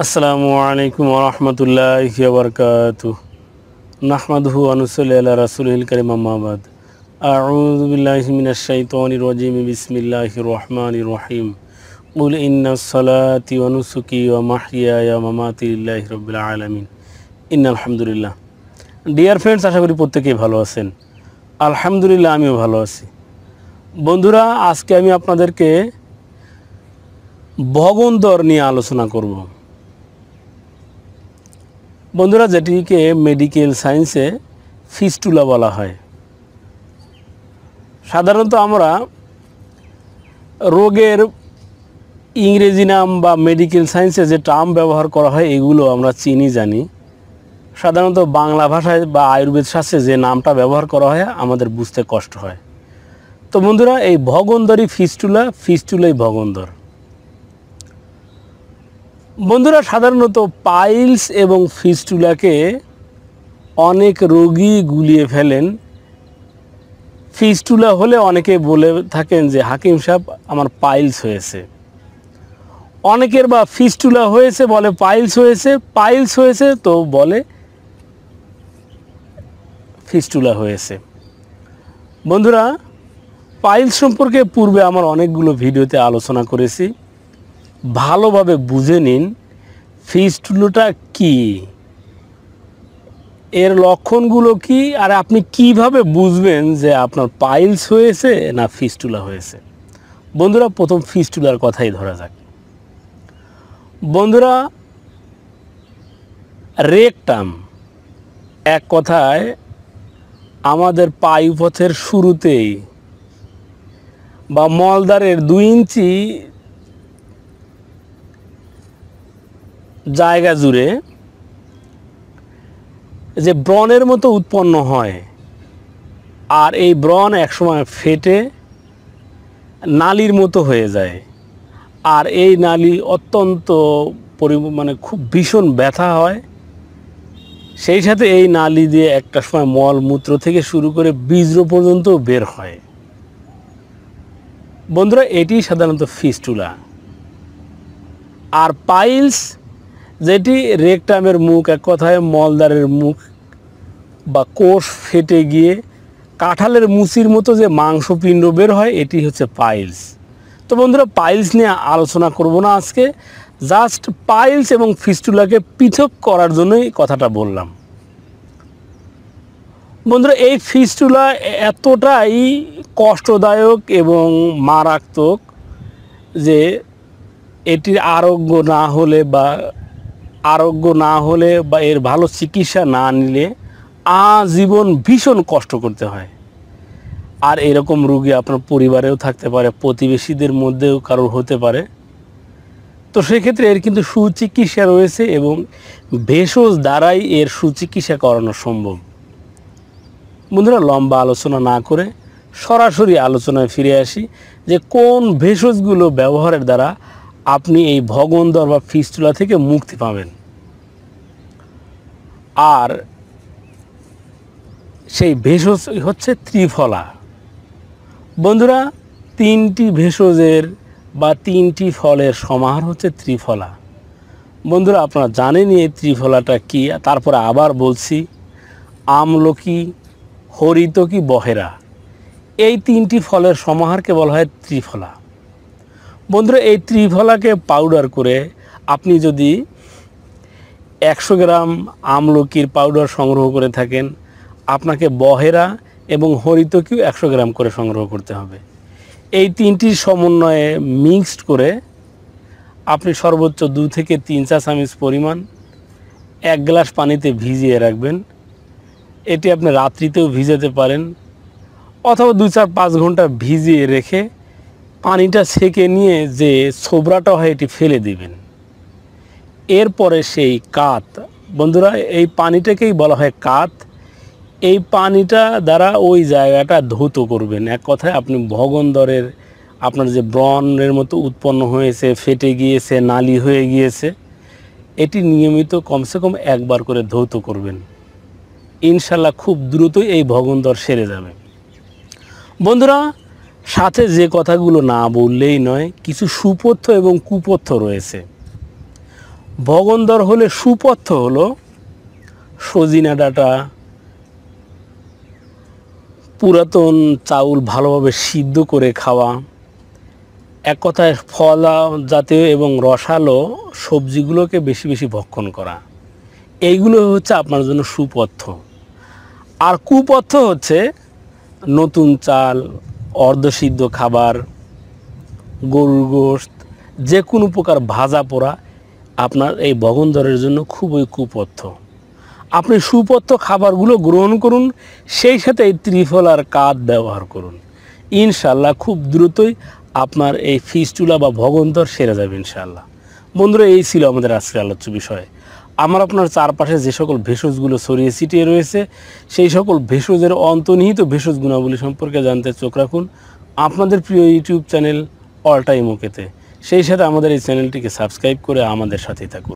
আসসালামু আলাইকুম ওয়া রাহমাতুল্লাহি ওয়া বারাকাতুহু নাহমাদুহু ওয়া নুসাল্লি আলা রাসূলিল কারীম আম্মা বাদ আউযু বিল্লাহি মিনাশ শাইতানির রাজীম বিসমিল্লাহির রহমানির রহিম কুল ইন্নাস সালাতি ওয়া নুসুকি ওয়া মাহইয়ায়া ওয়া মামাতি লিল্লাহি রাব্বিল আলামিন ইন্নাল হামদুলিল্লাহ। ডিয়ার ফ্রেন্ডস, আশা করি প্রত্যেকেই ভালো আছেন। আলহামদুলিল্লাহ, আমিও ভালো আছি। বন্ধুরা, আজকে আমি আপনাদেরকে ভগন্দর নিয়ে আলোচনা করব। বন্ধুরা, যেটিকে মেডিকেল সায়েন্সে ফিস্টুলা বলা হয়। সাধারণত আমরা রোগের ইংরেজি নাম বা মেডিকেল সায়েন্সে যে টার্ম ব্যবহার করা হয় এগুলো আমরা চিনি জানি। সাধারণত বাংলা ভাষায় বা আয়ুর্বেদ শাস্ত্রে যে নামটা ব্যবহার করা হয় আমাদের বুঝতে কষ্ট হয়। তো বন্ধুরা, এই ভগন্দরই ফিস্টুলাই ভগন্দর। বন্ধুরা, সাধারণত পাইলস এবং ফিস্টুলাকে অনেক রোগী গুলিয়ে ফেলেন। ফিস্টুলা হলে অনেকে বলে থাকেন যে হাকিম সাহেব আমার পাইলস হয়েছে। অনেকের বা ফিস্টুলা হয়েছে বলে পাইলস হয়েছে তো বলে ফিস্টুলা হয়েছে। বন্ধুরা, পাইলস সম্পর্কে পূর্বে আমার অনেকগুলো ভিডিওতে আলোচনা করেছি। ভালোভাবে বুঝে নিন ফিস্টুলাটা কি, এর লক্ষণগুলো কি, আর আপনি কিভাবে বুঝবেন যে আপনার পাইলস হয়েছে না ফিস্টুলা হয়েছে। বন্ধুরা, প্রথম ফিস্টুলার কথাই ধরা যাক। বন্ধুরা, রেকটাম এক কথায় আমাদের পায়ুপথের শুরুতেই বা মলদ্বারের 2 ইঞ্চি জায়গা জুড়ে যে ব্রণের মতো উৎপন্ন হয়, আর এই ব্রণ একসময় ফেটে নালীর মতো হয়ে যায়, আর এই নালী অত্যন্ত মানে খুব ভীষণ ব্যথা হয়। সেই সাথে এই নালী দিয়ে একটা সময় মলমূত্র থেকে শুরু করে বীর্য পর্যন্ত বের হয়। বন্ধুরা, এটি সাধারণত ফিস্টুলা। আর পাইলস যেটি রেকটামের মুখ, এক কথায় মলদ্বারের মুখ বা কোষ ফেটে গিয়ে কাঁঠালের মুচির মতো যে মাংসপিণ্ড বের হয়, এটি হচ্ছে পাইলস। তো বন্ধুরা, পাইলস নিয়ে আলোচনা করব না আজকে, জাস্ট পাইলস এবং ফিস্টুলাকে পৃথক করার জন্যই কথাটা বললাম। বন্ধুরা, এই ফিস্টুলা এতটাই কষ্টদায়ক এবং মারাত্মক যে এটির আরোগ্য না হলে বা এর ভালো চিকিৎসা না নিলে আজীবন ভীষণ কষ্ট করতে হয়। আর এরকম রোগী আপনার পরিবারেও থাকতে পারে, প্রতিবেশীদের মধ্যেও কারোর হতে পারে। তো সেক্ষেত্রে এর কিন্তু সুচিকিৎসা রয়েছে এবং ভেষজ দ্বারাই এর সুচিকিৎসা করানো সম্ভব। বন্ধুরা, লম্বা আলোচনা না করে সরাসরি আলোচনায় ফিরে আসি যে কোন ভেষজগুলো ব্যবহারের দ্বারা আপনি এই ভগন্দর বা ফিস্টুলা থেকে মুক্তি পাবেন। আর সেই ভেষজ হচ্ছে ত্রিফলা। বন্ধুরা, 3টি ভেষজের বা 3টি ফলের সমাহার হচ্ছে ত্রিফলা। বন্ধুরা, আপনারা জানেনই এই ত্রিফলাটা কি। তারপরে আবার বলছি, আমলকি, হরিতকি, বহেরা, এই 3টি ফলের সমাহারকে বলা হয় ত্রিফলা। বন্ধুরা, এই ত্রিফলাকে পাউডার করে আপনি যদি 100 গ্রাম আমলকির পাউডার সংগ্রহ করে থাকেন, আপনাকে বহেরা এবং হরিতকিও 100 গ্রাম করে সংগ্রহ করতে হবে। এই 3টির সমন্বয়ে মিক্সড করে আপনি সর্বোচ্চ 2 থেকে 3 চা চামচ পরিমাণ 1 গ্লাস পানিতে ভিজিয়ে রাখবেন। এটি আপনি রাত্রিতেও ভিজাতে পারেন, অথবা 2-4-5 ঘন্টা ভিজিয়ে রেখে পানিটা ছেঁকে নিয়ে যে ছোবরাটা হয় এটি ফেলে দিবেন। এরপরে সেই কাত, বন্ধুরা এই পানিটাকেই বলা হয় কাত, এই পানিটা দ্বারা ওই জায়গাটা ধৌত করবেন। এক কথায় আপনি ভগন্দরের আপনার যে ব্রণের মতো উৎপন্ন হয়েছে, ফেটে গিয়েছে, নালী হয়ে গিয়েছে, এটি নিয়মিত কমসে কম 1 বার করে ধৌত করবেন। ইনশাল্লাহ খুব দ্রুতই এই ভগন্দর সেরে যাবে। বন্ধুরা, সাথে যে কথাগুলো না বললেই নয়, কিছু সুপথ্য এবং কুপথ্য রয়েছে। ভগন্দর হলে সুপথ্য হলো সজিনা ডাঁটা, পুরাতন চাউল ভালোভাবে সিদ্ধ করে খাওয়া, এক কথায় ফলা জাতীয় এবং রসালো সবজিগুলোকে বেশি বেশি ভক্ষণ করা, এইগুলো হচ্ছে আপনার জন্য সুপথ্য। আর কুপথ্য হচ্ছে নতুন চাল, অর্ধসিদ্ধ খাবার, গরুর গোশত, যে কোনো প্রকার ভাজা পোড়া আপনার এই ভগন্দরের জন্য খুবই কুপথ্য। আপনি সুপথ্য খাবারগুলো গ্রহণ করুন, সেই সাথে এই ত্রিফলার কাঠ ব্যবহার করুন। ইনশাল্লাহ খুব দ্রুতই আপনার এই ফিস্টুলা বা ভগন্দর সেরে যাবে ইনশাল্লাহ। বন্ধুরা, এই ছিল আমাদের আজকের আলোচ্য বিষয়। আমার আপনার চারপাশে যে সকল ভেষজগুলো ছড়িয়ে ছিটিয়ে রয়েছে, সেই সকল ভেষজের অন্তর্নিহিত ভেষজ গুণাবলী সম্পর্কে জানতে চোখ রাখুন আপনাদের প্রিয় ইউটিউব চ্যানেল অল টাইম ওকেতে। সেই সাথে আমাদের এই চ্যানেলটিকে সাবস্ক্রাইব করে আমাদের সাথেই থাকুন।